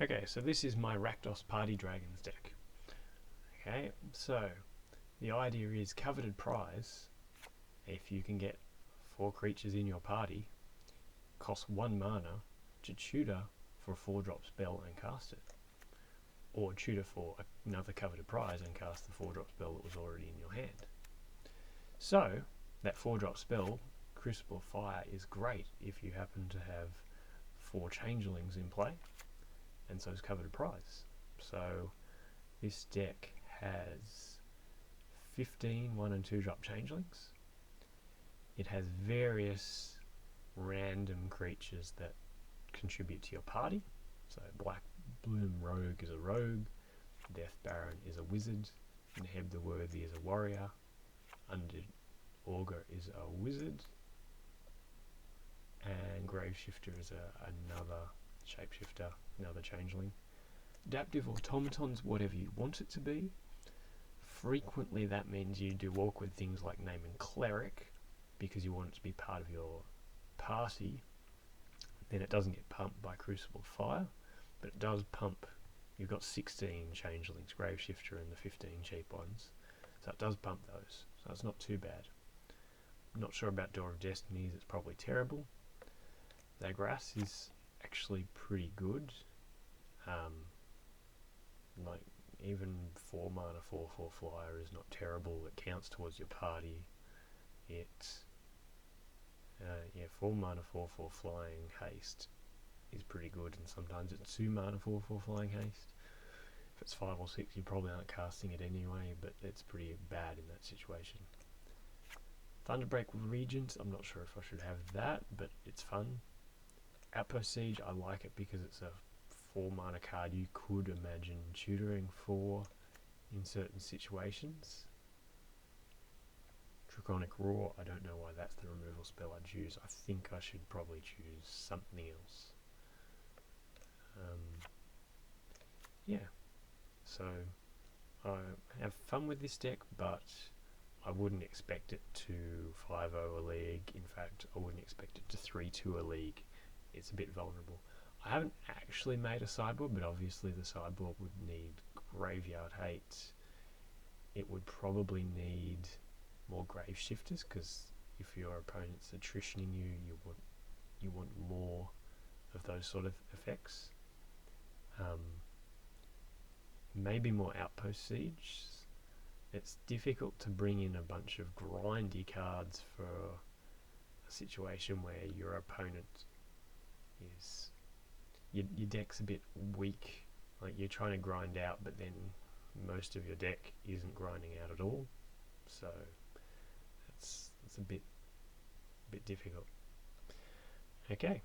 Okay, so this is my Rakdos Party Dragons deck. Okay, so the idea is coveted prize. If you can get 4 creatures in your party, cost 1 mana to tutor for a 4-drop spell and cast it. Or tutor for another coveted prize and cast the 4-drop spell that was already in your hand. So, that 4-drop spell, Crucible of Fire, is great if you happen to have 4 changelings in play, and so is coveted prize. So this deck has 15 1 and 2 drop changelings. It has various random creatures that contribute to your party. So Black Bloom Rogue is a rogue, Death Baron is a wizard, Neheb the Worthy is a warrior, Undead Augur is a wizard, and Graveshifter is another shapeshifter, another changeling. Adaptive Automaton's whatever you want it to be. Frequently that means you do awkward things like naming Cleric because you want it to be part of your party. Then it doesn't get pumped by Crucible Fire, but it does pump. You've got 16 changelings, Graveshifter and the 15 cheap ones, so it does pump those, so it's not too bad. I'm not sure about Door of Destinies, it's probably terrible. Zagras is actually pretty good. Like even 4 mana 4/4 flyer is not terrible. It counts towards your party. It 4 mana 4/4 flying haste is pretty good, and sometimes it's 2 mana 4/4 flying haste. If it's 5 or 6, you probably aren't casting it anyway, but it's pretty bad in that situation. Thunderbreak Regent, I'm not sure if I should have that, but it's fun. Outpost Siege, I like it because it's a 4 mana card you could imagine tutoring for in certain situations. Draconic Roar, I don't know why that's the removal spell I'd choose. I think I should probably choose something else. Yeah, so I have fun with this deck, but I wouldn't expect it to 5-0 a league. In fact, I wouldn't expect it to 3-2 a league. It's a bit vulnerable. I haven't actually made a sideboard, but obviously the sideboard would need Graveyard Hate. It would probably need more Grave Shifters, because if your opponent's attritioning you, you want more of those sort of effects. Maybe more Outpost Siege. It's difficult to bring in a bunch of grindy cards for a situation where your opponent is your deck's a bit weak, like you're trying to grind out, but then most of your deck isn't grinding out at all, so it's a bit difficult. Okay,